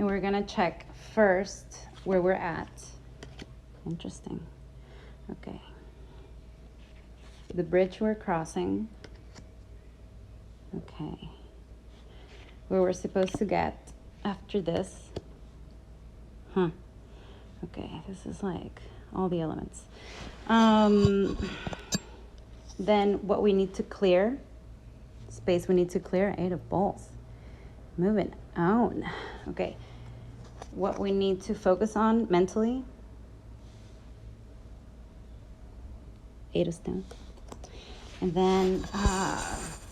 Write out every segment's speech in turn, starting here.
And we're gonna check first where we're at. Interesting. Okay. The bridge we're crossing. Okay. Where we're supposed to get after this. Okay, this is like all the elements. Then what we need to clear, space we need to clear, 8 of balls. Moving on. Okay. What we need to focus on mentally, 8 of stones. And then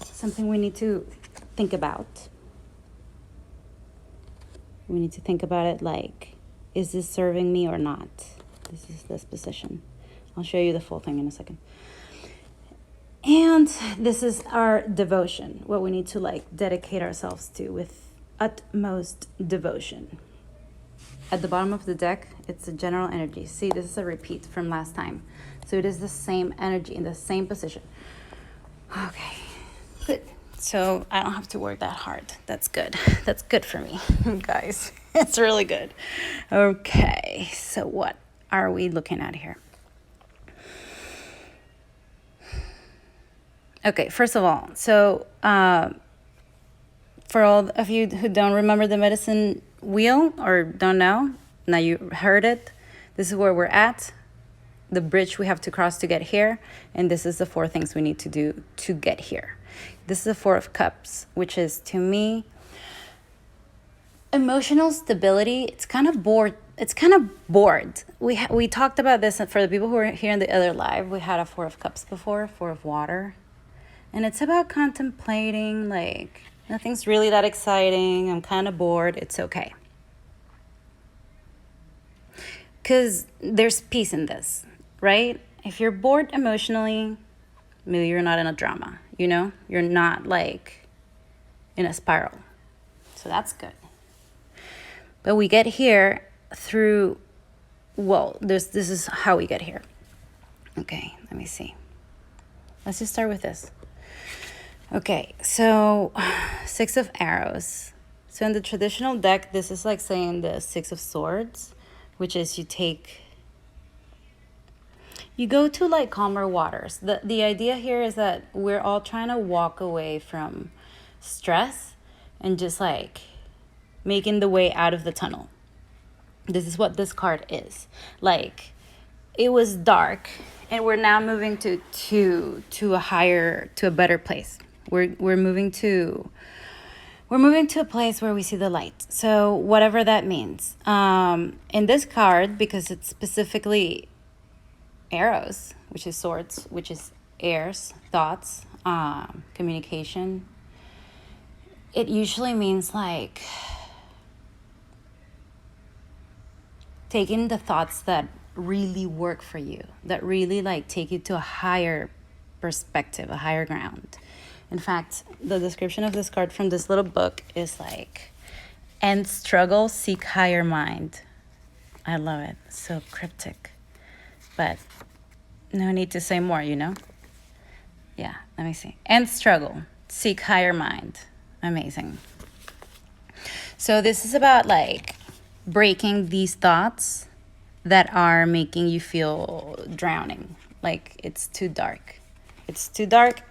something we need to think about. We need to think about it like, is this serving me or not? This is this position. I'll show you the full thing in a second. And this is our devotion, what we need to like dedicate ourselves to with utmost devotion. At the bottom of the deck, it's a general energy. See, this is a repeat from last time. So it is the same energy in the same position. Okay, good. So I don't have to work that hard. That's good. That's good for me, guys. It's really good. Okay, so what are we looking at here? Okay, first of all, so for all of you who don't remember the medicine wheel or don't know, now you heard it. This is where we're at, the bridge we have to cross to get here, and this is the 4 things we need to do to get here. This is the 4 of Cups, which is, to me, emotional stability. It's kind of bored. We talked about this for the people who were here in the other live. We had a 4 of Cups before, 4 of Water. And it's about contemplating, like, nothing's really that exciting. I'm kind of bored. It's okay. Because there's peace in this, right? If you're bored emotionally, maybe you're not in a drama, you know? You're not, like, in a spiral. So that's good. But we get here through, well, this is how we get here. Okay, let me see. Let's just start with this. Okay, so 6 of Arrows. So in the traditional deck, this is like saying the 6 of Swords, which is you go to like calmer waters. The idea here is that we're all trying to walk away from stress and just like making the way out of the tunnel. This is what this card is. Like, it was dark and we're now moving to a better place. We're moving to a place where we see the light. So whatever that means. In this card, because it's specifically arrows, which is swords, which is airs, thoughts, communication, it usually means like taking the thoughts that really work for you, that really like take you to a higher perspective, a higher ground. In fact, the description of this card from this little book is like, end struggle, seek higher mind. I love it. So cryptic. But no need to say more, you know? Yeah, let me see. End struggle, seek higher mind. Amazing. So this is about like breaking these thoughts that are making you feel drowning. Like it's too dark. It's too dark.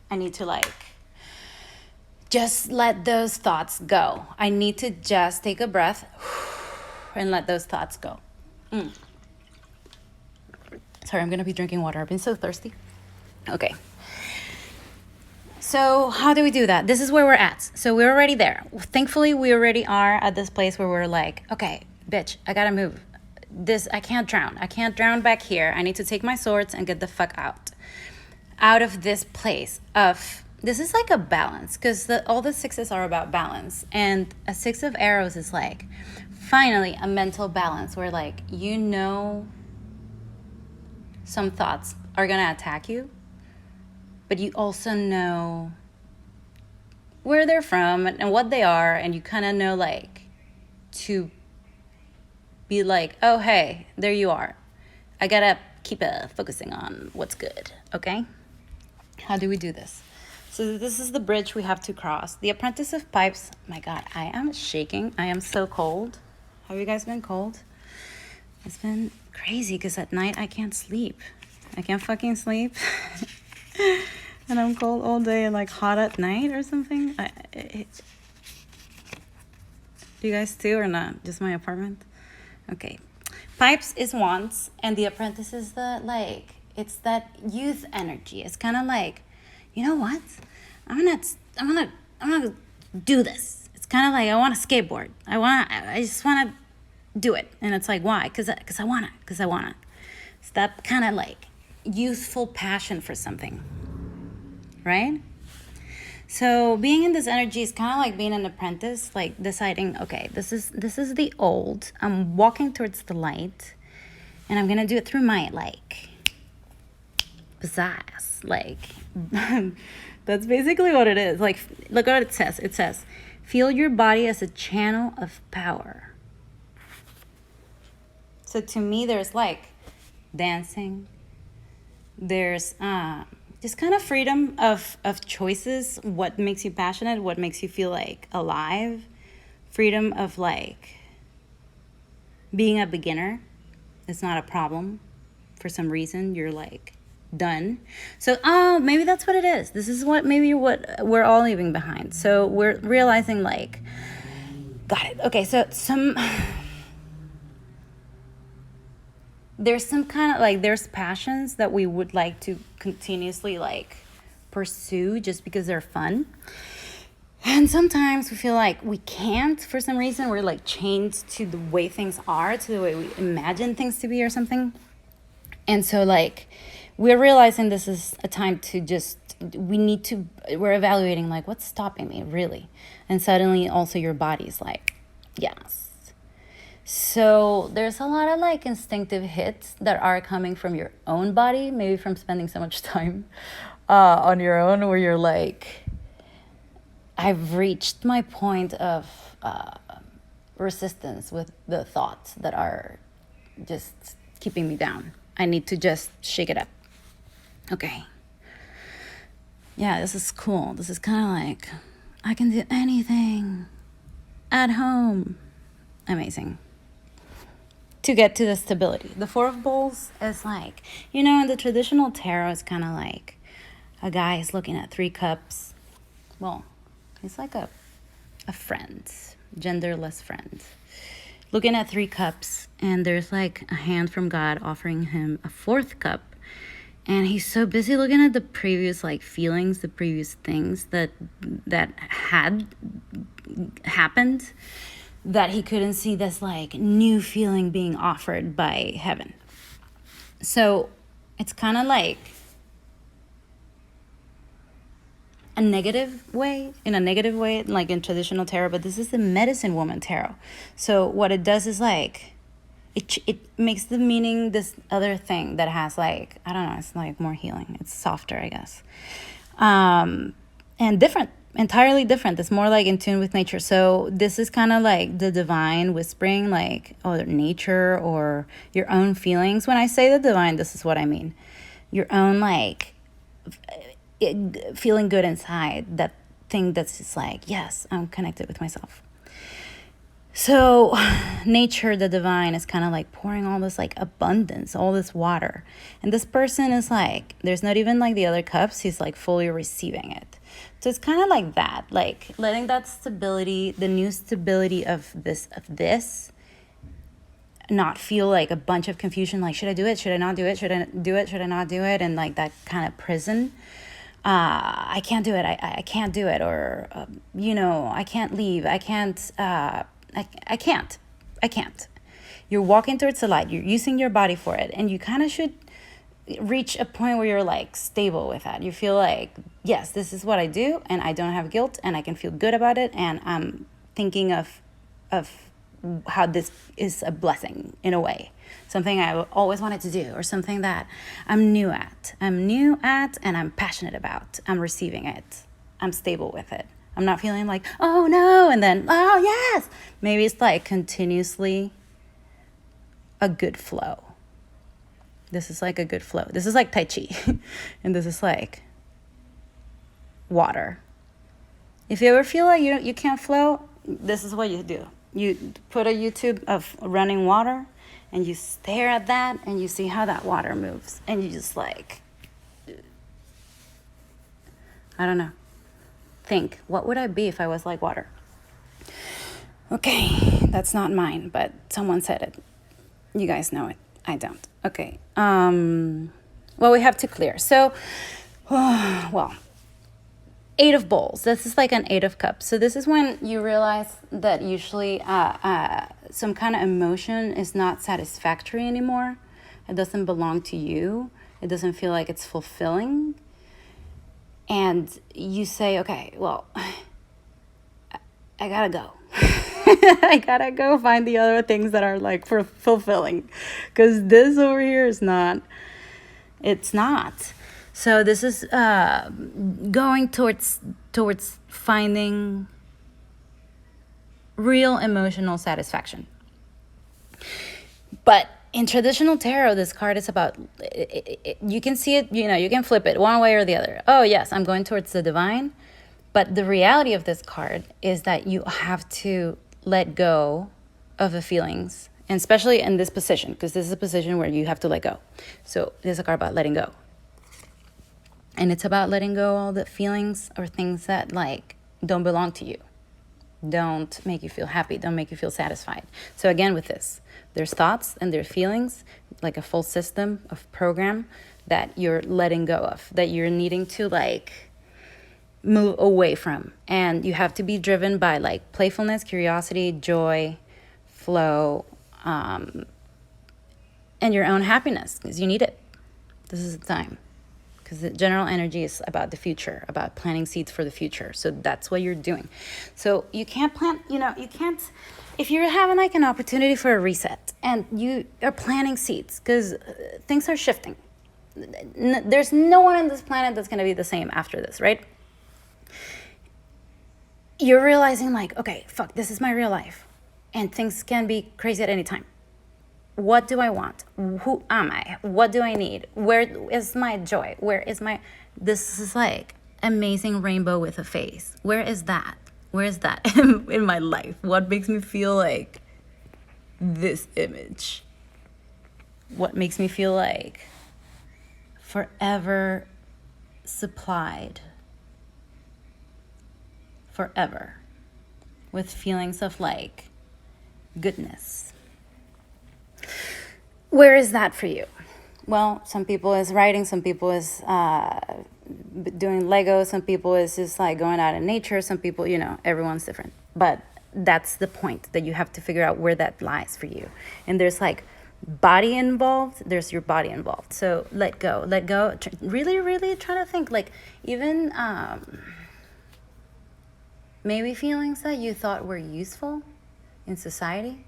I need to like just let those thoughts go. I need to just take a breath and let those thoughts go. Sorry, I'm going to be drinking water. I've been so thirsty. Okay. So how do we do that? This is where we're at. So we're already there. Thankfully, we already are at this place where we're like, okay, bitch, I got to move. I can't drown. I can't drown back here. I need to take my swords and get the fuck out of this place of, this is like a balance, because all the 6s are about balance, and a 6 of Arrows is like finally a mental balance where like, you know, some thoughts are gonna attack you, but you also know where they're from and what they are, and you kind of know like to be like, oh hey, there you are. I gotta keep focusing on what's good. Okay, how do we do this? So this is the bridge we have to cross. The Apprentice of Pipes. My God, I am shaking. I am so cold. Have you guys been cold? It's been crazy because at night I can't sleep. I can't fucking sleep. And I'm cold all day and like hot at night or something. Do you guys too or not? Just my apartment? Okay. Pipes is wants, and the Apprentice is the like, it's that youth energy. It's kind of like, you know what? I'm gonna do this. It's kind of like I want to skateboard. I just want to do it. And it's like, why? Because I want to. It's that kind of like youthful passion for something, right? So being in this energy is kind of like being an apprentice, like deciding, okay, this is the old. I'm walking towards the light, and I'm gonna do it through my like pizzazz. Like that's basically what it is. Like, look what it says. It says, feel your body as a channel of power. So to me, there's like dancing. There's just kind of freedom of choices, what makes you passionate, what makes you feel like alive, freedom of like being a beginner. It's not a problem. For some reason, you're like done. So, maybe that's what it is. This is what we're all leaving behind. So we're realizing like, got it. Okay, so there's some kind of like, there's passions that we would like to continuously like pursue just because they're fun. And sometimes we feel like we can't for some reason. We're like chained to the way things are, to the way we imagine things to be or something. And so like we're realizing this is a time to just, we're evaluating like what's stopping me really. And suddenly also your body's like, yes. So there's a lot of like instinctive hits that are coming from your own body, maybe from spending so much time on your own, where you're like, I've reached my point of resistance with the thoughts that are just keeping me down. I need to just shake it up. Okay. Yeah, this is cool. This is kind of like, I can do anything at home. Amazing. To get to the stability. The Four of Bowls is like, in the traditional tarot, it's kind of like a guy is looking at 3 cups. Well, he's like a friend, genderless friend, looking at 3 cups, and there's like a hand from God offering him a 4th cup. And he's so busy looking at the previous like feelings, the previous things that had happened, that he couldn't see this like new feeling being offered by heaven. So it's kind of like in a negative way, like in traditional tarot, but this is the medicine woman tarot. So what it does is like, it makes the meaning this other thing that has like, I don't know, it's like more healing. It's softer, I guess. And different. Entirely different. It's more like in tune with nature. So this is kind of like the divine whispering, like, or nature, or your own feelings. When I say the divine, this is what I mean. Your own like feeling good inside, that thing that's just like, yes, I'm connected with myself. So nature, the divine, is kind of like pouring all this like abundance, all this water. And this person is like, there's not even like the other cups. He's like fully receiving it. So it's kind of like that, like letting that stability, the new stability of this, not feel like a bunch of confusion. Like, should I do it? Should I not do it? Should I do it? Should I not do it? And like that kind of prison. I can't do it. I can't do it. Or, I can't leave. I can't. I can't. You're walking towards the light. You're using your body for it. And you kind of should reach a point where you're like stable with that. You feel like, yes, this is what I do, and I don't have guilt, and I can feel good about it, and I'm thinking of how this is a blessing in a way, something I always wanted to do, or something that I'm new at, and I'm passionate about. I'm receiving it. I'm stable with it. I'm not feeling like, oh no, and then, oh yes. Maybe it's like continuously a good flow. This is like a good flow. This is like Tai Chi. And this is like water. If you ever feel like you can't flow, this is what you do. You put a YouTube of running water and you stare at that and you see how that water moves. And you just like, I don't know. Think, what would I be if I was like water? Okay, that's not mine, but someone said it. You guys know it. I don't. Okay. Well, we have to clear. So, well, 8 of bowls. This is like an 8 of cups. So this is when you realize that usually some kind of emotion is not satisfactory anymore. It doesn't belong to you. It doesn't feel like it's fulfilling. And you say, okay, well, I gotta go. I gotta go find the other things that are like for fulfilling, because this over here is not. It's not. So this is going towards finding real emotional satisfaction. But in traditional tarot, this card is about, you can see it, you can flip it one way or the other. Oh yes, I'm going towards the divine. But the reality of this card is that you have to let go of the feelings, and especially in this position, because this is a position where you have to let go. So this is a card about letting go. And it's about letting go all the feelings or things that like don't belong to you, don't make you feel happy, don't make you feel satisfied. So again, with this, there's thoughts and there's feelings, like a full system of program that you're letting go of, that you're needing to like move away from. And you have to be driven by like playfulness, curiosity, joy, flow, and your own happiness, because you need it. This is the time, because the general energy is about the future, about planting seeds for the future. So that's what you're doing. So you can't plant, you can't, if you're having like an opportunity for a reset and you are planting seeds, because things are shifting. There's no one on this planet that's going to be the same after this, right? You're realizing like, okay, fuck, this is my real life. And things can be crazy at any time. What do I want? Who am I? What do I need? Where is my joy? This is like amazing rainbow with a face. Where is that? Where is that in my life? What makes me feel like this image? What makes me feel like forever supplied? Forever. With feelings of like goodness. Where is that for you? Well, some people is writing, some people is doing Lego, some people is just like going out in nature, some people, everyone's different. But that's the point, that you have to figure out where that lies for you. And there's like body involved, there's your body involved. So let go. Really, really try to think like even maybe feelings that you thought were useful in society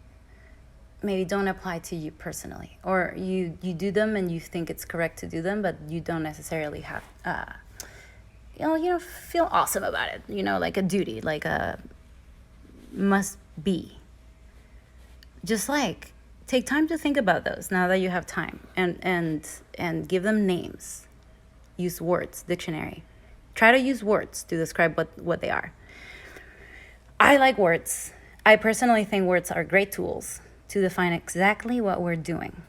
maybe don't apply to you personally, or you do them and you think it's correct to do them, but you don't necessarily have feel awesome about it, like a duty, like a must be. Just like take time to think about those now that you have time, and give them names. Use words, dictionary. Try to use words to describe what they are. I like words. I personally think words are great tools to define exactly what we're doing,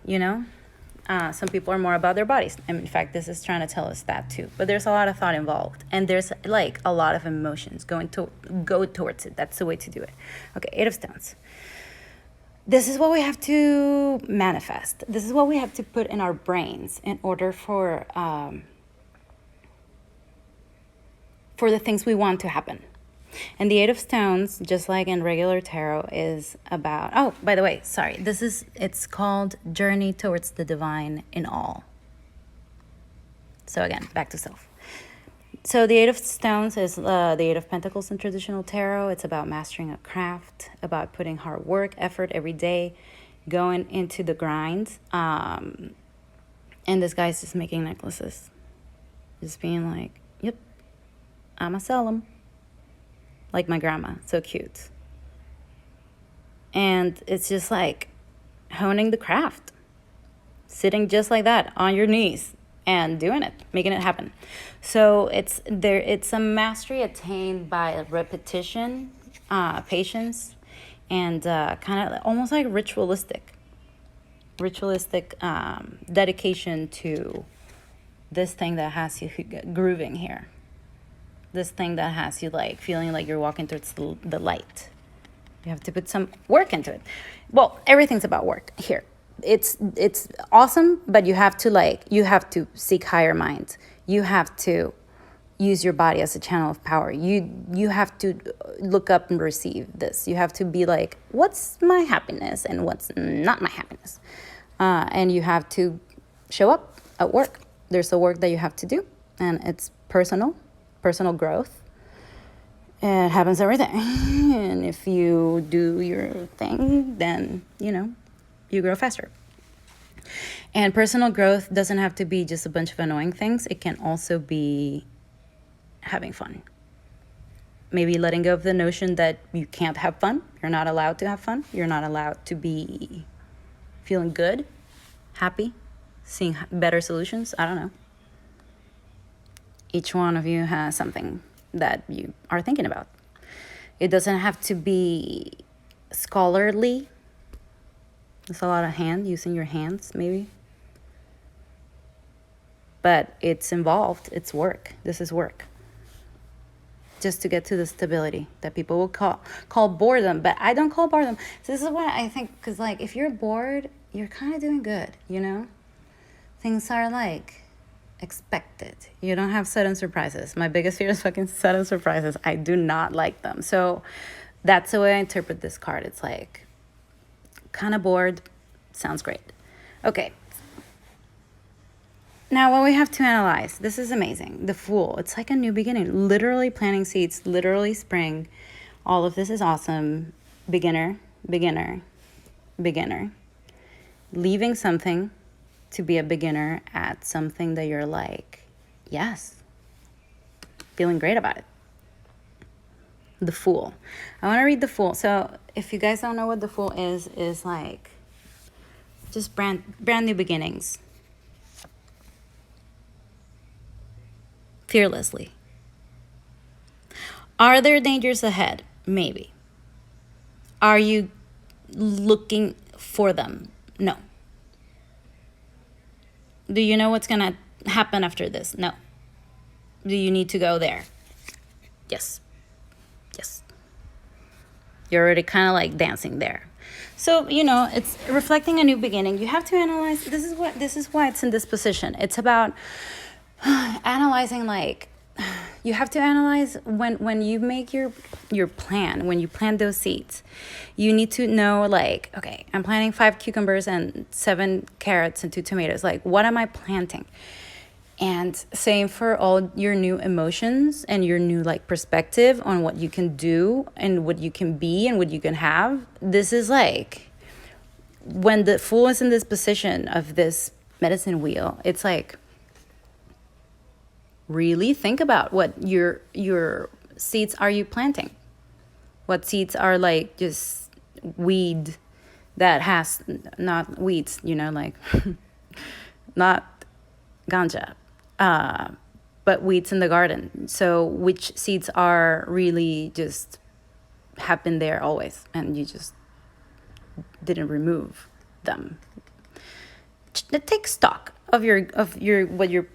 Some people are more about their bodies. And in fact, this is trying to tell us that too. But there's a lot of thought involved. And there's like a lot of emotions go towards it. That's the way to do it. Okay, 8 of Stones. This is what we have to manifest. This is what we have to put in our brains in order for the things we want to happen. And the 8 of Stones, just like in regular tarot, is about, oh, by the way, sorry, it's called Journey Towards the Divine in All. So again, back to self. So the 8 of Stones is the 8 of Pentacles in traditional tarot. It's about mastering a craft, about putting hard work, effort every day, going into the grind. And this guy's just making necklaces. Just being like, yep, I'ma sell them. Like my grandma, so cute. And it's just like honing the craft. Sitting just like that on your knees and doing it, making it happen. So it's a mastery attained by repetition, patience, and kind of almost like ritualistic dedication to this thing that has you grooving here, this thing that has you like feeling like you're walking towards the light. You have to put some work into it. Well, everything's about work here. It's awesome, but you have to seek higher minds. You have to use your body as a channel of power. You have to look up and receive this. You have to be like, what's my happiness and what's not my happiness, and you have to show up at work. There's a work that you have to do, and it's personal growth. It happens every day, and if you do your thing, then you grow faster. And personal growth doesn't have to be just a bunch of annoying things. It can also be having fun. Maybe letting go of the notion that you can't have fun. You're not allowed to have fun. You're not allowed to be feeling good, happy, seeing better solutions. I don't know. Each one of you has something that you are thinking about. It doesn't have to be scholarly. There's a lot of using your hands, maybe. But it's involved. It's work. This is work. Just to get to the stability that people will call boredom. But I don't call boredom. So this is what I think. Because, like, if you're bored, you're kind of doing good, Things are, like, expected. You don't have sudden surprises. My biggest fear is fucking sudden surprises. I do not like them. So that's the way I interpret this card. It's like, kind of bored. Sounds great. Okay. Now, what we have to analyze, this is amazing. The Fool, it's like a new beginning. Literally planting seeds, literally spring. All of this is awesome. Beginner. Leaving something to be a beginner at something that you're like, yes, feeling great about it. The Fool. I want to read The Fool. So if you guys don't know what The Fool is like just brand new beginnings. Fearlessly. Are there dangers ahead? Maybe. Are you looking for them? No. Do you know what's going to happen after this? No. Do you need to go there? Yes. You're already kind of like dancing there. So, it's reflecting a new beginning. You have to analyze. This is why it's in this position. It's about analyzing, like, you have to analyze when you make your plan, when you plant those seeds. You need to know, like, okay, I'm planting 5 cucumbers and 7 carrots and 2 tomatoes. Like, what am I planting? And same for all your new emotions and your new, like, perspective on what you can do and what you can be and what you can have. This is like when the Fool is in this position of this medicine wheel. It's like, really think about what your seeds are you planting. What seeds are like just weed that has not weeds, like not ganja, but weeds in the garden. So which seeds are really just have been there always and you just didn't remove them. Take stock of your what you're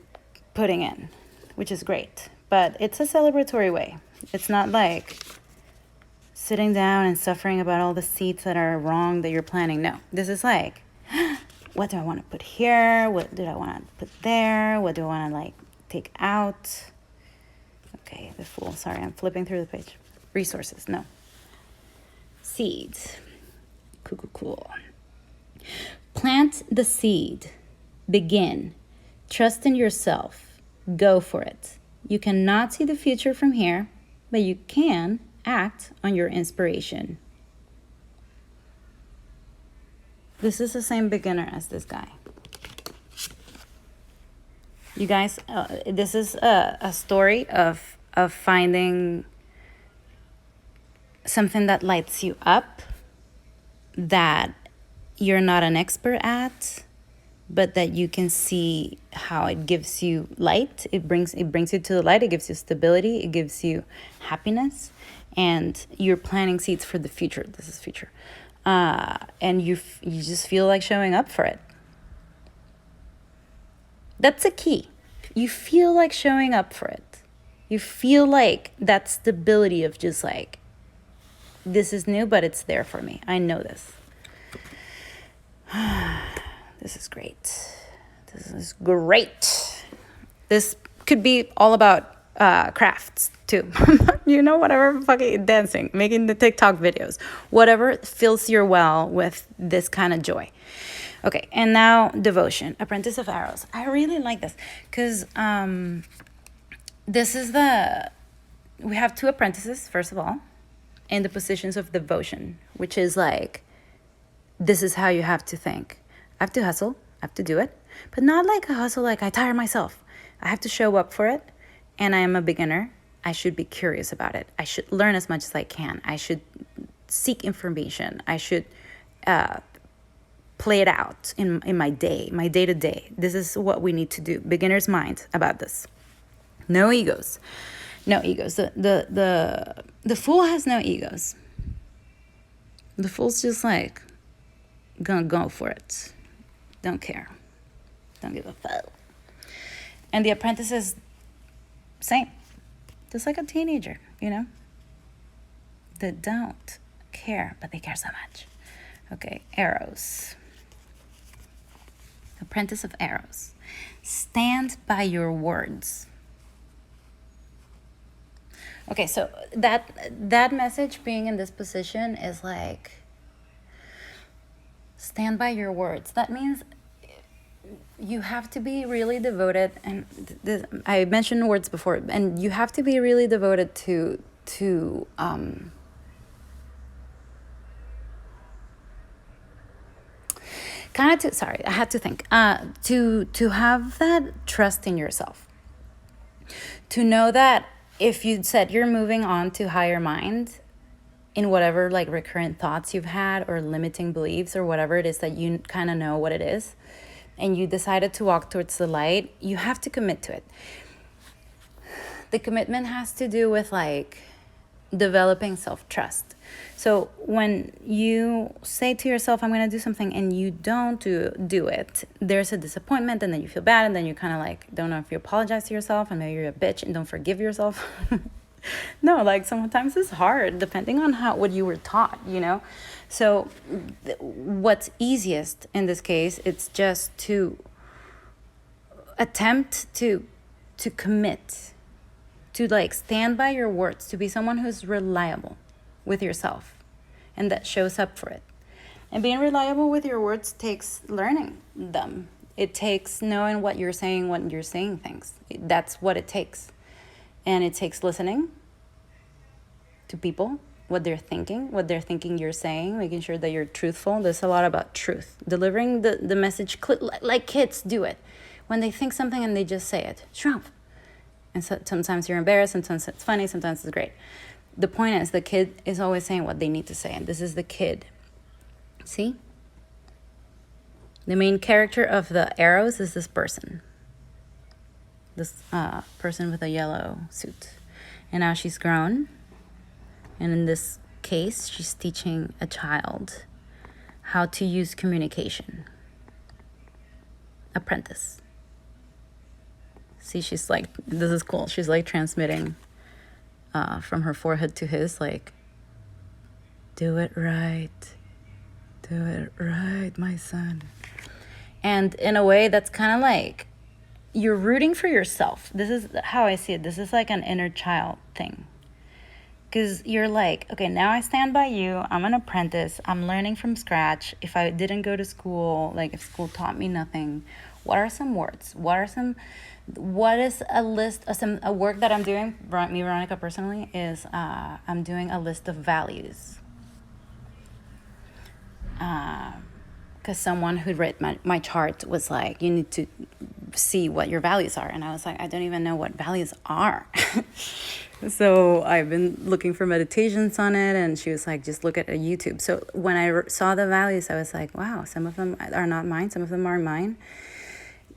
putting in, which is great, but it's a celebratory way. It's not like sitting down and suffering about all the seeds that are wrong that you're planting. No, this is like, what do I want to put here? What do I want to put there? What do I want to, like, take out? Okay, The Fool. Sorry, I'm flipping through the page. Resources, no. Seeds. Cool. Plant the seed. Begin. Trust in yourself. Go for it. You cannot see the future from here, but you can act on your inspiration. This is the same beginner as this guy. You guys, this is a story of finding something that lights you up, that you're not an expert at, but that you can see how it gives you light. It brings you to the light. It gives you stability. It gives you happiness, and you're planting seeds for the future. This is future, and you just feel like showing up for it. That's the key. You feel like showing up for it. You feel like that stability of just like, this is new, but it's there for me. I know this. This is great. This is great. This could be all about crafts too. Whatever, fucking dancing, making the TikTok videos, whatever fills your well with this kind of joy. Okay, and now devotion, Apprentice of Eros. I really like this because this is we have two apprentices, first of all, in the positions of devotion, which is like, this is how you have to think. I have to hustle, I have to do it, but not like a hustle like I tire myself. I have to show up for it, and I am a beginner. I should be curious about it. I should learn as much as I can. I should seek information. I should play it out in my day-to-day. This is what we need to do. Beginner's mind about this. No egos. No egos. The fool has no egos. The fool's just like, gonna go for it. Don't care. Don't give a fuck. And the apprentice is same. Just like a teenager, They don't care, but they care so much. Okay, Eros. Apprentice of Eros. Stand by your words. Okay, so that message being in this position is like, stand by your words. That means you have to be really devoted, and I mentioned words before, and you have to be really devoted to sorry, I had to think, to have that trust in yourself, to know that if you said you're moving on to higher mind in whatever like recurrent thoughts you've had or limiting beliefs or whatever it is that you kind of know what it is, and you decided to walk towards the light, you have to commit to it. The commitment has to do with like developing self-trust. So when you say to yourself, I'm going to do something, and you don't do it, there's a disappointment, and then you feel bad, and then you kind of like don't know if you apologize to yourself, and maybe you're a bitch and don't forgive yourself. No, like sometimes it's hard depending on what you were taught, So what's easiest in this case, it's just to attempt to commit, to like stand by your words, to be someone who's reliable with yourself and that shows up for it. And being reliable with your words takes learning them. It takes knowing what you're saying when you're saying things. That's what it takes. And it takes listening to people, what they're thinking you're saying, making sure that you're truthful. There's a lot about truth. Delivering the message like kids do it. When they think something and they just say it. Shrimp. And so, sometimes you're embarrassed, sometimes it's funny, sometimes it's great. The point is the kid is always saying what they need to say, and this is the kid. See? The main character of the Eros is this person. This person with a yellow suit. And now she's grown. And in this case, she's teaching a child how to use communication. Apprentice. See, she's like, this is cool. She's like transmitting from her forehead to his, like, do it right. Do it right, my son. And in a way, that's kind of like, you're rooting for yourself. This is how I see it. This is like an inner child thing. Because you're like, okay, now I stand by you. I'm an apprentice. I'm learning from scratch. If I didn't go to school, like if school taught me nothing, what are some words? What is a list of a work that I'm doing, me, Veronica, personally, is I'm doing a list of values. Because someone who read my chart was like, you need to see what your values are. And I was like, I don't even know what values are. So I've been looking for meditations on it, and she was like, just look at a YouTube. So when I saw the values, I was like, wow, some of them are not mine, some of them are mine.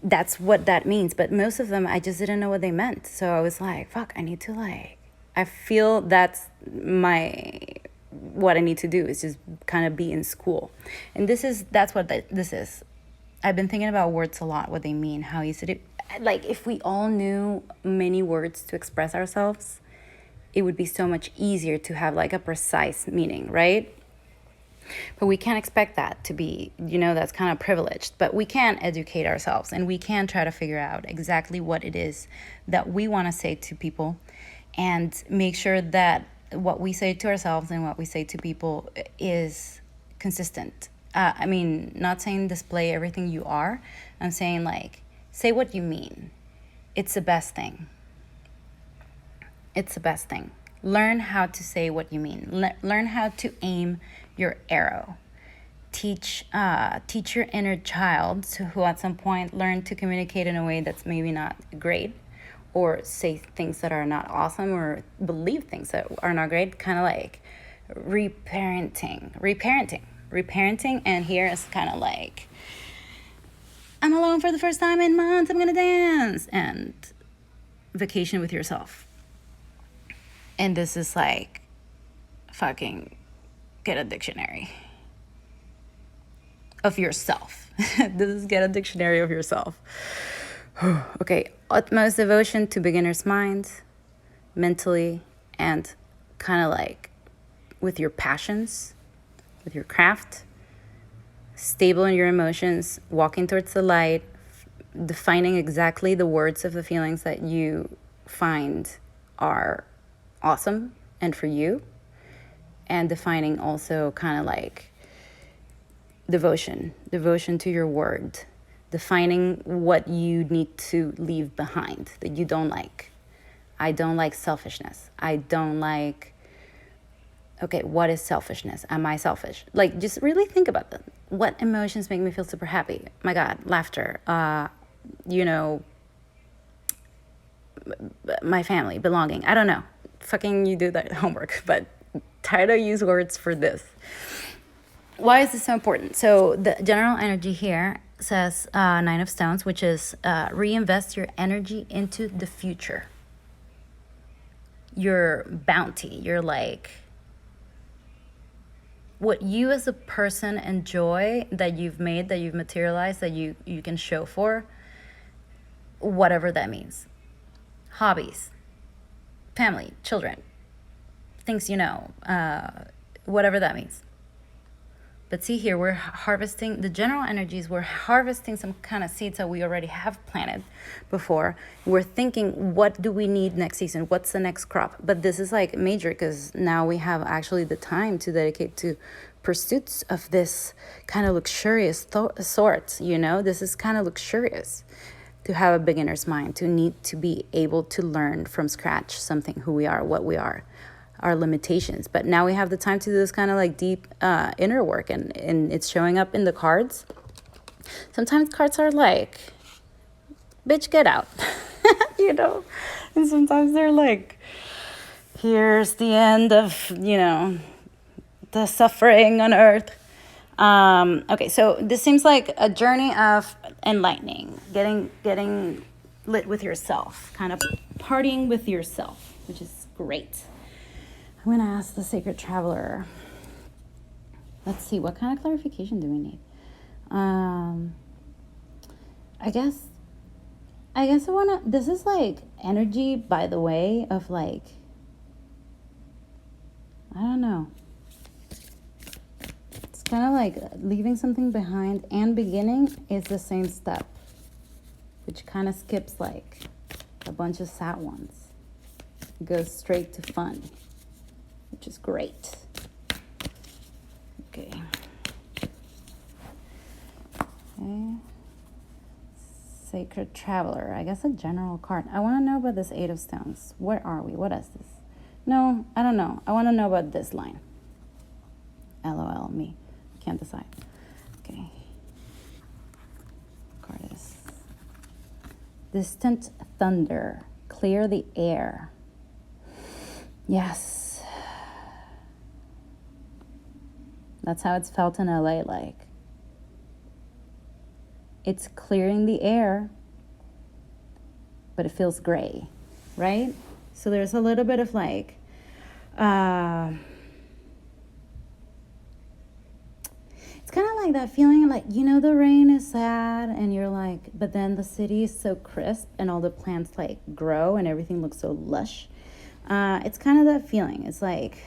That's what that means. But most of them, I just didn't know what they meant. So I was like, fuck, I need to like, I feel that's what I need to do is just kind of be in school. And that's what this is. I've been thinking about words a lot, what they mean, how easy to, like if we all knew many words to express ourselves, it would be so much easier to have like a precise meaning, right? But we can't expect that to be, that's kind of privileged. But we can educate ourselves and we can try to figure out exactly what it is that we want to say to people and make sure that what we say to ourselves and what we say to people is consistent. I mean, not saying display everything you are. I'm saying like, say what you mean. It's the best thing. It's the best thing. Learn how to say what you mean. Learn how to aim your arrow. Teach your inner child who at some point learned to communicate in a way that's maybe not great, or say things that are not awesome, or believe things that are not great. Kind of like reparenting. And here is kind of like, I'm alone for the first time in months, I'm gonna dance, and vacation with yourself. And this is like, fucking get a dictionary of yourself. This is get a dictionary of yourself. Okay, utmost devotion to beginner's mind, mentally, and kind of like with your passions, with your craft, stable in your emotions, walking towards the light, defining exactly the words of the feelings that you find are awesome and for you, and defining also kind of like devotion to your word, defining what you need to leave behind that you don't like. I don't like selfishness. I don't like, okay, what is selfishness? Am I selfish? Like, just really think about that. What emotions make me feel super happy? My God, laughter, my family, belonging. I don't know. Fucking you do that homework, but try to use words for this. Why is this so important? So the general energy here says Nine of Stones, which is reinvest your energy into the future. Your bounty, your like, what you as a person enjoy that you've made, that you've materialized, that you can show for, whatever that means. Hobbies, family, children, things whatever that means. But see here, we're harvesting the general energies. We're harvesting some kind of seeds that we already have planted before. We're thinking, what do we need next season? What's the next crop? But this is like major because now we have actually the time to dedicate to pursuits of this kind of luxurious sort. This is kind of luxurious to have a beginner's mind, to need to be able to learn from scratch something, who we are, what we are, our limitations. But now we have the time to do this kind of like deep inner work, and it's showing up in the cards. Sometimes cards are like, bitch, get out. And sometimes they're like, here's the end of the suffering on earth. Okay, so this seems like a journey of enlightening, getting lit with yourself, kind of partying with yourself, which is great. I'm going to ask the Sacred Traveler. Let's see, what kind of clarification do we need? I guess I want to, this is like energy, by the way, of like, I don't know. It's kind of like leaving something behind and beginning is the same step, which kind of skips like a bunch of sad ones. It goes straight to fun, which is great. Okay. Sacred Traveler. I guess a general card. I want to know about this Eight of Stones. Where are we? What is this? No, I don't know. I want to know about this line. LOL, me. Can't decide. Okay. Card is Distant Thunder. Clear the air. Yes. That's how it's felt in LA, like. It's clearing the air, but it feels gray, right? So there's a little bit of like, it's kind of like that feeling like, the rain is sad and you're like, but then the city is so crisp and all the plants like grow and everything looks so lush. It's kind of that feeling. It's like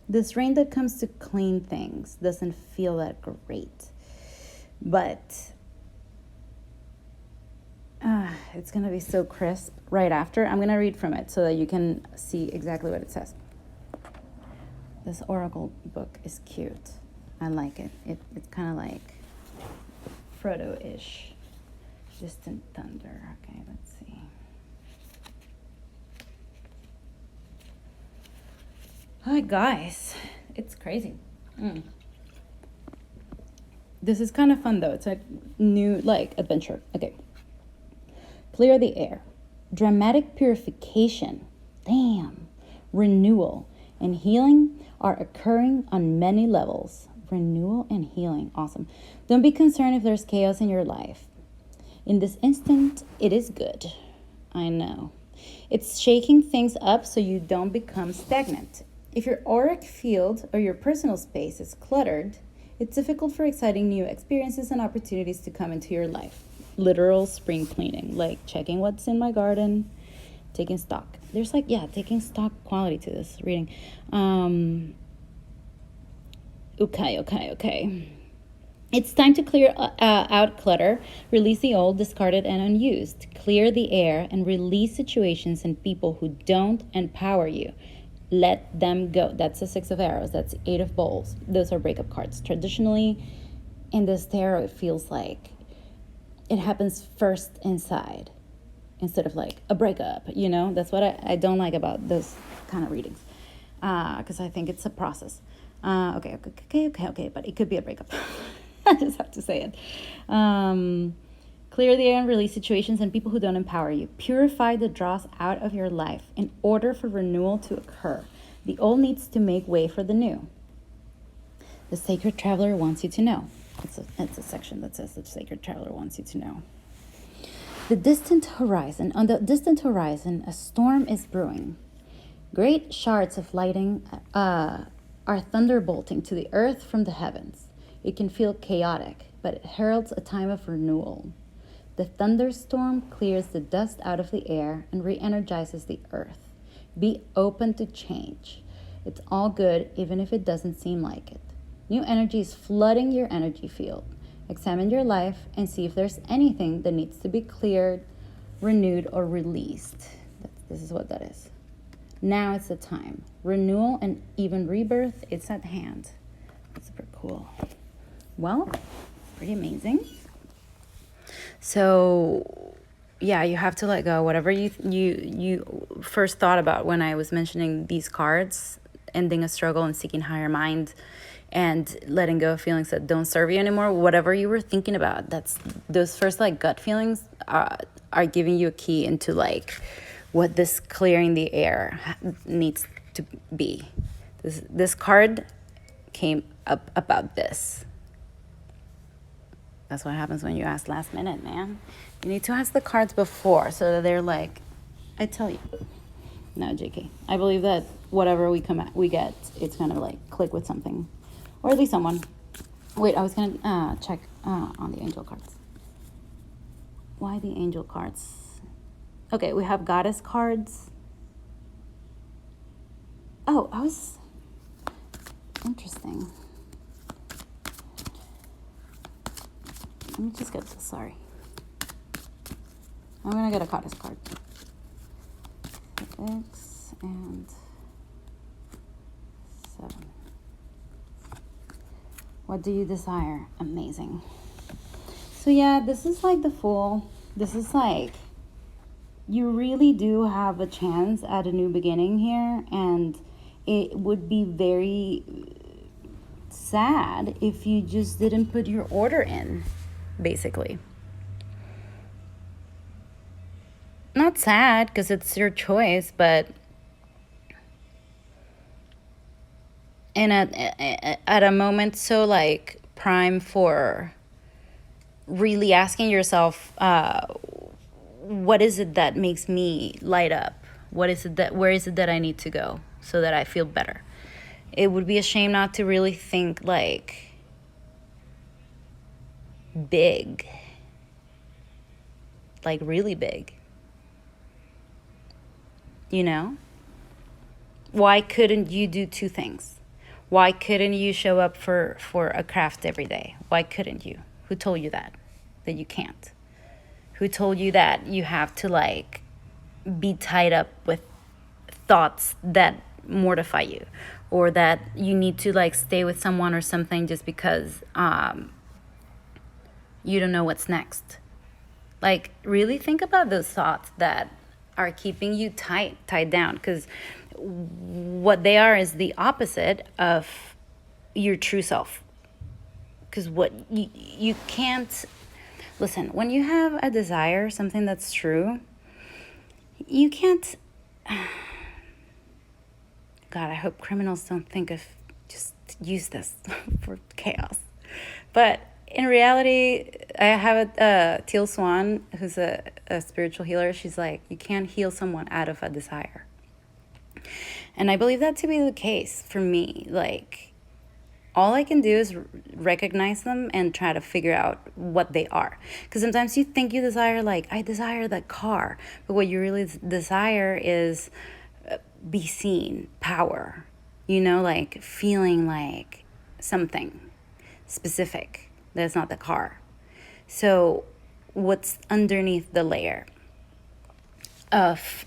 this rain that comes to clean things doesn't feel that great, but it's going to be so crisp right after. I'm going to read from it so that you can see exactly what it says. This oracle book is cute. I like it. It's kind of like Frodo-ish. Distant thunder. Okay, let's see. Hi, guys. It's crazy. This is kind of fun, though. It's a new, adventure. Okay. Clear the air. Dramatic purification. Damn. Renewal and healing are occurring on many levels. Renewal and healing. Awesome. Don't be concerned if there's chaos in your life. In this instant, it is good. I know. It's shaking things up so you don't become stagnant. If your auric field or your personal space is cluttered, it's difficult for exciting new experiences and opportunities to come into your life. Literal spring cleaning, like checking what's in my garden, taking stock. There's taking stock quality to this reading. Okay. It's time to clear out clutter, release the old, discarded, and unused. Clear the air and release situations and people who don't empower you. Let them go. That's the 6 of arrows. That's 8 of bowls. Those are breakup cards. Traditionally, in this tarot, it feels like it happens first inside instead of like a breakup, That's what I don't like about those kind of readings because I think it's a process. Okay, but it could be a breakup. I just have to say it. Clear the air and release situations and people who don't empower you. Purify the dross out of your life in order for renewal to occur. The old needs to make way for the new. The Sacred Traveler wants you to know. It's a section that says the Sacred Traveler wants you to know. The distant horizon. On the distant horizon, a storm is brewing. Great shards of lightning are thunderbolting to the earth from the heavens. It can feel chaotic, but it heralds a time of renewal. The thunderstorm clears the dust out of the air and re-energizes the earth. Be open to change. It's all good, even if it doesn't seem like it. New energy is flooding your energy field. Examine your life and see if there's anything that needs to be cleared, renewed, or released. This is what that is. Now it's the time. Renewal and even rebirth, it's at hand. That's super cool. Well, pretty amazing. So, yeah, you have to let go. Whatever you first thought about when I was mentioning these cards, ending a struggle and seeking higher mind, and letting go of feelings that don't serve you anymore. Whatever you were thinking about, that's those first gut feelings are giving you a key into what this clearing the air needs to be. This card came up about this. That's what happens when you ask last minute, man. You need to ask the cards before so that they're I tell you. No, JK. I believe that whatever we get, it's going to click with something. Or at least someone. Wait, I was going to check on the angel cards. Why the angel cards? Okay, we have goddess cards. Oh, interesting. Let me just get this, sorry. I'm going to get a goddess card. X and 7. What do you desire? Amazing. So yeah, this is the Fool. This is you really do have a chance at a new beginning here, and it would be very sad if you just didn't put your order in, basically. Not sad because it's your choice, but and at a moment so like prime for really asking yourself, what is it that makes me light up? What is it that, where is it that I need to go so that I feel better? It would be a shame not to really think like big, like really big. You know? Why couldn't you do two things? Why couldn't you show up for a craft every day? Why couldn't you? Who told you that you can't? Who told you that you have to like be tied up with thoughts that mortify you, or that you need to like stay with someone or something just because you don't know what's next? Like, really think about those thoughts that are keeping you tied down, because what they are is the opposite of your true self. Because what you can't listen, when you have a desire, something that's true, you can't. God, I hope criminals don't think of just use this for chaos. But in reality, I have a Teal Swan, who's a spiritual healer. She's like, you can't heal someone out of a desire. And I believe that to be the case for me. Like, all I can do is recognize them and try to figure out what they are. Because sometimes you think you desire, like, I desire that car. But what you really desire is be seen, power, like feeling like something specific that's not the car. So what's underneath the layer of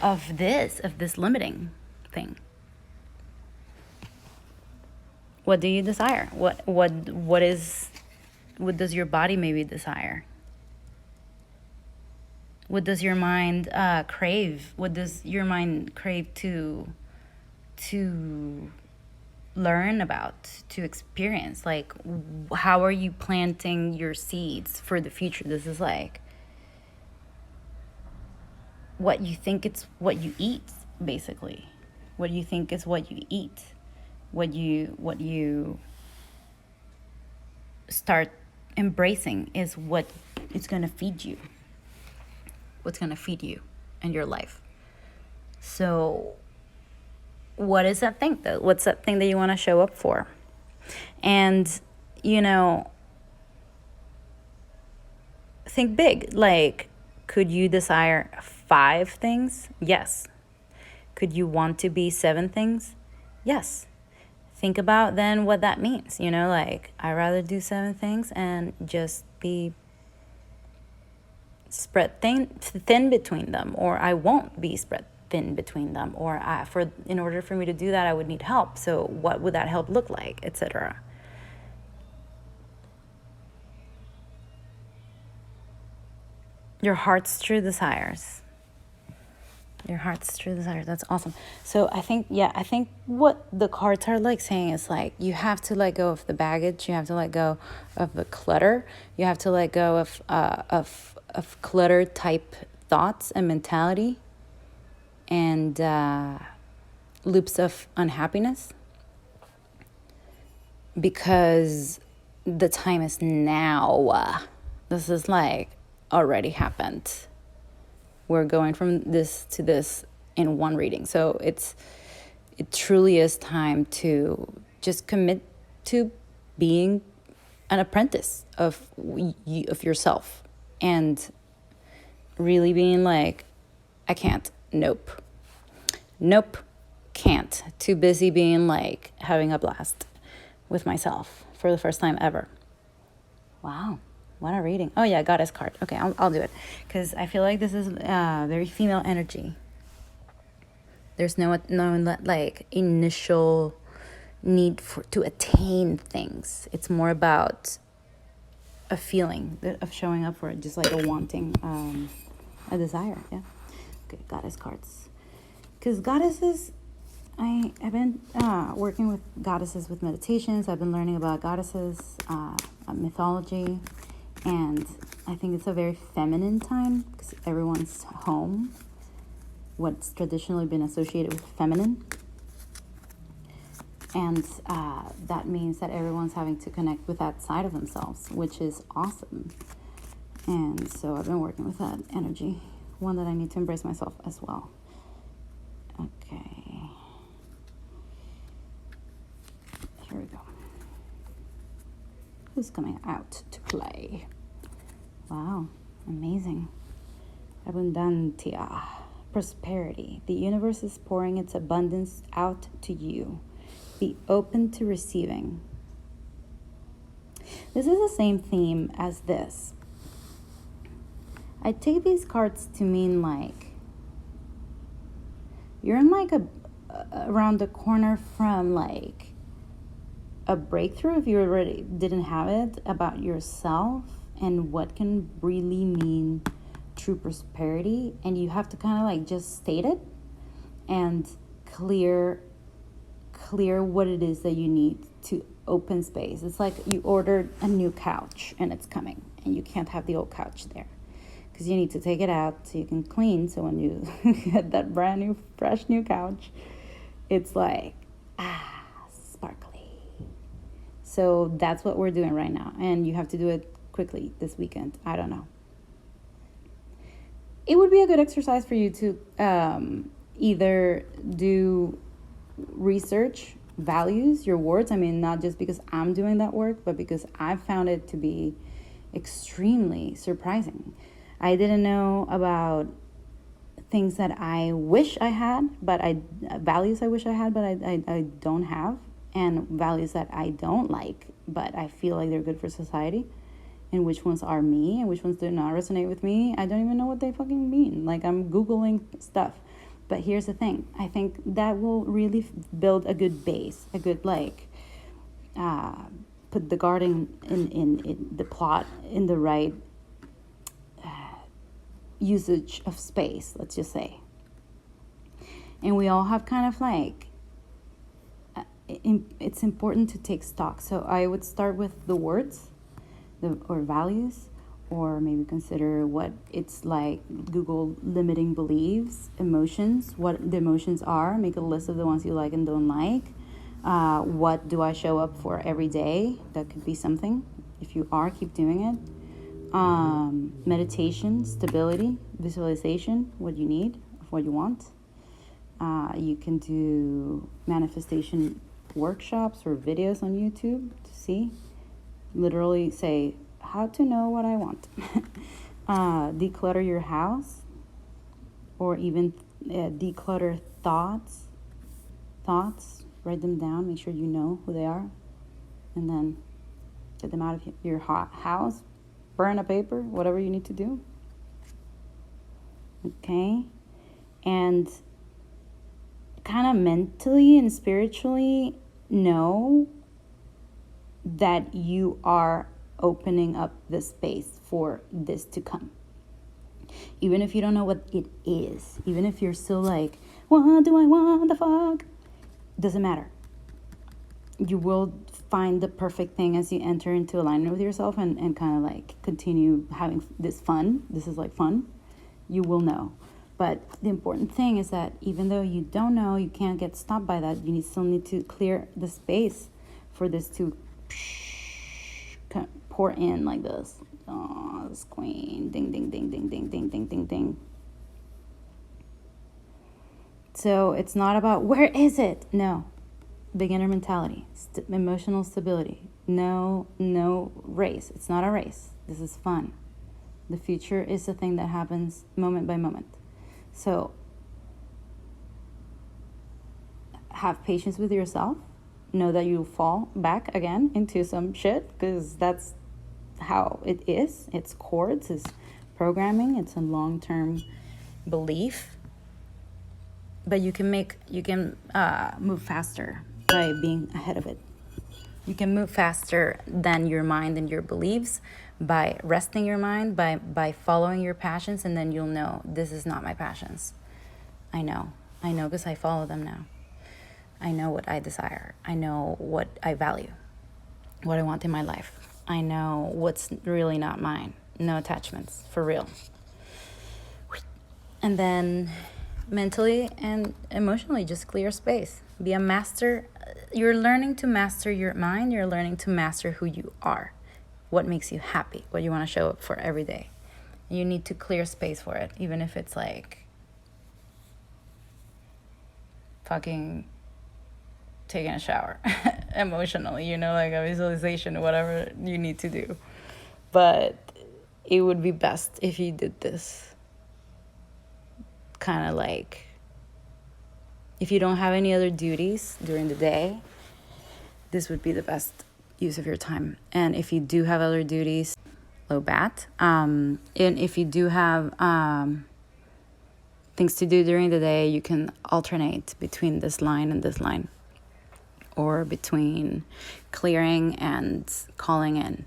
this limiting thing? What do you desire? What does your body maybe desire? What does your mind crave? What does your mind crave to learn about, to experience? Like, how are you planting your seeds for the future? This is like what you think it's what you eat, basically. What you think is what you eat. What you start embracing is what is going to feed you. What's going to feed you in your life. So what is that thing though? What's that thing that you want to show up for? And, think big. Like, could you desire 5 things? Yes. Could you want to be 7 things? Yes. Think about then what that means. Like, I'd rather do 7 things and just be spread thin between them, or I won't be spread thin between them, or in order for me to do that, I would need help. So what would that help look like, etc. Your heart's true desires. Your heart's true desire. That's awesome. So I think what the cards are like saying is like, you have to let go of the baggage. You have to let go of the clutter. You have to let go of clutter type thoughts and mentality and loops of unhappiness, because the time is now. This is like already happened. We're going from this to this in one reading. So it truly is time to just commit to being an apprentice of yourself, and really being like, I can't. Nope, can't. Too busy being like having a blast with myself for the first time ever. Wow. What a reading. Oh yeah, Goddess card. Okay, I'll do it, because I feel like this is very female energy. There's no like initial need to attain things. It's more about a feeling of showing up for it, just like a wanting, a desire. Yeah. Okay, Goddess cards. Because goddesses, I've been working with goddesses with meditations. I've been learning about goddesses, mythology. And I think it's a very feminine time, because everyone's home, what's traditionally been associated with feminine. And that means that everyone's having to connect with that side of themselves, which is awesome. And so I've been working with that energy, one that I need to embrace myself as well. Okay. Here we go. Who's coming out to play? Wow, amazing. Abundantia, prosperity. The universe is pouring its abundance out to you. Be open to receiving. This is the same theme as this. I take these cards to mean like you're in like around the corner from like a breakthrough, if you already didn't have it, about yourself and what can really mean true prosperity. And you have to kind of like just state it and clear what it is that you need to open space. It's like you ordered a new couch and it's coming and you can't have the old couch there because you need to take it out so you can clean. So when you get that brand new, fresh new couch, it's like, sparkly. So that's what we're doing right now. And you have to do it quickly this weekend. I don't know. It would be a good exercise for you to either do research, values, your words. I mean, not just because I'm doing that work, but because I've found it to be extremely surprising. I didn't know about things that I wish I had, but values I wish I had, but I don't have, and values that I don't like, but I feel like they're good for society, and which ones are me and which ones do not resonate with me. I don't even know what they fucking mean. Like, I'm Googling stuff. But here's the thing. I think that will really build a good base, a good, like, put the garden in the plot in the right usage of space, let's just say. And we all have kind of like, it's important to take stock. So I would start with the words or values, or maybe consider what it's like. Google limiting beliefs, emotions, what the emotions are. Make a list of the ones you like and don't like. What do I show up for every day? That could be something. If you are, keep doing it. Meditation, stability, visualization, what you need, what you want. You can do manifestation workshops or videos on YouTube to see. Literally say, how to know what I want. Declutter your house, or even declutter thoughts. Write them down, make sure you know who they are, and then get them out of your house. Burn a paper, whatever you need to do. Okay? And kind of mentally and spiritually know that you are opening up the space for this to come. Even if you don't know what it is, even if you're still like, what do I want, the fuck? Doesn't matter. You will find the perfect thing as you enter into alignment with yourself and kind of like continue having this fun. This is like fun. You will know. But the important thing is that even though you don't know, you can't get stopped by that. You still need to clear the space for this to pour in like this. Oh, this queen. Ding, ding, ding, ding, ding, ding, ding, ding, ding. So it's not about where is it? No. Beginner mentality. Emotional stability. No race. It's not a race. This is fun. The future is a thing that happens moment by moment. So have patience with yourself. Know that you'll fall back again into some shit, because that's how it is. It's chords, it's programming, it's a long-term belief. But you can move faster by being ahead of it. You can move faster than your mind and your beliefs by resting your mind, by following your passions, and then you'll know, this is not my passions. I know because I follow them now. I know what I desire. I know what I value, what I want in my life. I know what's really not mine. No attachments, for real. And then mentally and emotionally, just clear space. Be a master you're learning to master your mind. You're learning to master who you are, what makes you happy, what you want to show up for every day. You need to clear space for it, even if it's like fucking taking a shower emotionally, you know, like a visualization, whatever you need to do. But it would be best if you did this kind of like, if you don't have any other duties during the day, this would be the best use of your time. And if you do have other duties, low bat. And if you do have things to do during the day, you can alternate between this line and this line, or between clearing and calling in,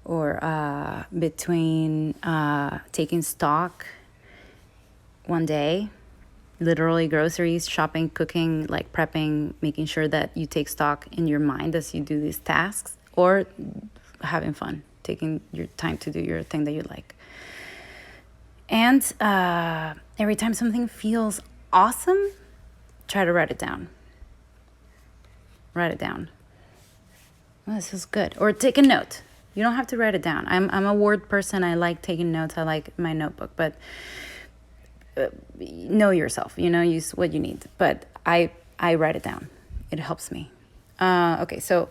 or between taking stock one day, literally groceries, shopping, cooking, like prepping, making sure that you take stock in your mind as you do these tasks, or having fun, taking your time to do your thing that you like. And every time something feels awesome, try to write it down. Write it down. Oh, this is good. Or take a note. You don't have to write it down. I'm a word person. I like taking notes. I like my notebook. But know yourself. You know, use what you need. But I write it down. It helps me. Okay, so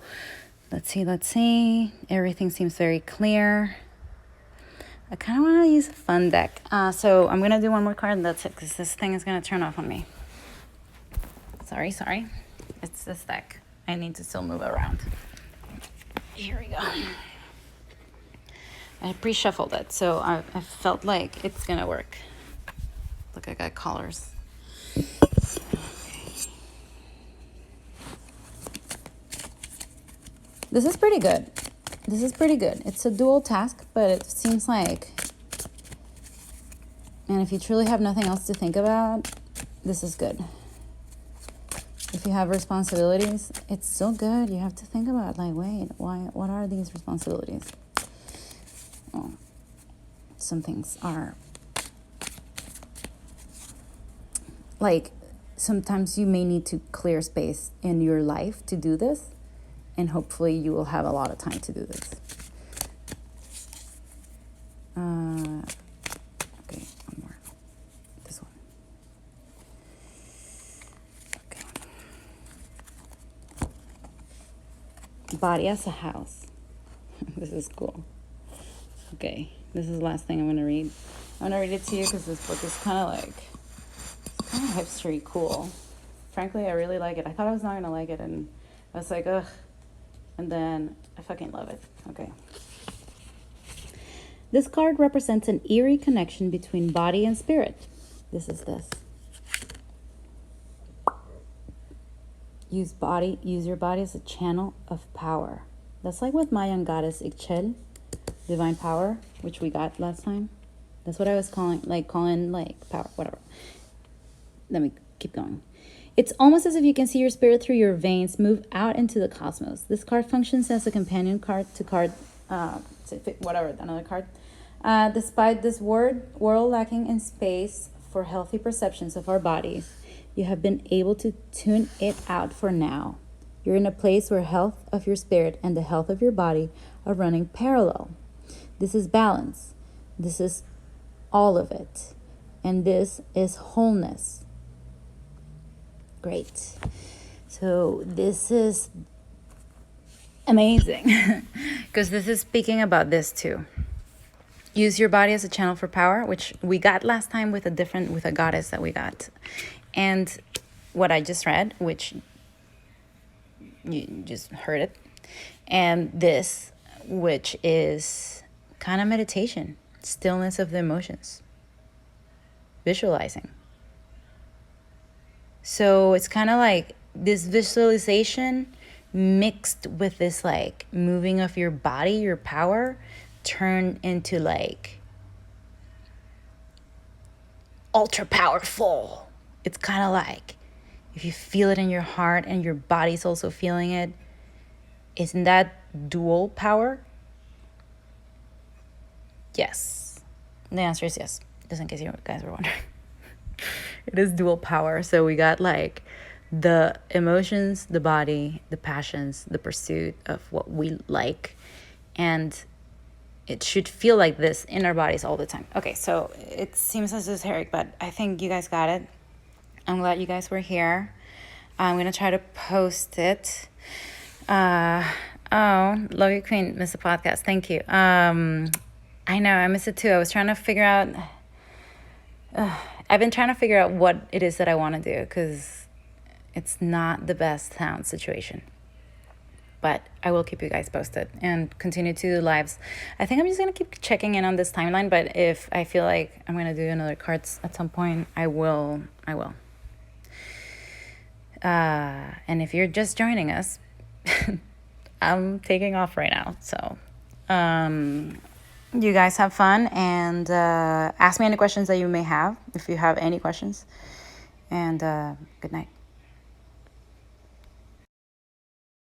let's see. Everything seems very clear. I kind of want to use a fun deck. So I'm going to do one more card and that's it, because this thing is going to turn off on me. Sorry. It's this deck. I need to still move around. Here we go. I pre-shuffled it, so I felt like it's going to work. Look, I got colors. This is pretty good. It's a dual task, but it seems like, and if you truly have nothing else to think about, this is good. If you have responsibilities, it's still good. You have to think about, like, wait, what are these responsibilities? Oh, some things are, like, sometimes you may need to clear space in your life to do this, and hopefully you will have a lot of time to do this. Okay, one more. This one. Okay. Body as a house. This is cool. Okay, this is the last thing I'm going to read. I'm going to read it to you because this book is kind of like, it's kind of hipstery cool. Frankly, I really like it. I thought I was not going to like it, and I was like, ugh. And then I fucking love it. Okay. This card represents an eerie connection between body and spirit. This is this. Use your body as a channel of power. That's like with Mayan goddess Ixchel, divine power, which we got last time. That's what I was calling power, whatever. Let me keep going. It's almost as if you can see your spirit through your veins move out into the cosmos. This card functions as a companion card to another card. Despite this world lacking in space for healthy perceptions of our bodies, you have been able to tune it out for now. You're in a place where health of your spirit and the health of your body are running parallel. This is balance. This is all of it. And this is wholeness. Great. So this is amazing because this is speaking about this too. Use your body as a channel for power, which we got last time with a goddess that we got. And what I just read, which you just heard it. And this, which is kind of meditation, stillness of the emotions, visualizing. So it's kind of like this visualization mixed with this like moving of your body, your power, turned into like ultra powerful. It's kind of like if you feel it in your heart and your body's also feeling it, isn't that dual power? Yes. The answer is yes, just in case you guys were wondering. It is dual power. So we got like the emotions, the body, the passions, the pursuit of what we like. And it should feel like this in our bodies all the time. Okay, so it seems esoteric, but I think you guys got it. I'm glad you guys were here. I'm going to try to post it. Oh, love you, Queen. Miss the podcast. Thank you. I know, I miss it too. I was trying to figure out... I've been trying to figure out what it is that I want to do, because it's not the best sound situation. But I will keep you guys posted and continue to do lives. I think I'm just going to keep checking in on this timeline, but if I feel like I'm going to do another cards at some point, I will. And if you're just joining us, I'm taking off right now. So you guys have fun, and ask me any questions that you may have, if you have any questions. And good night.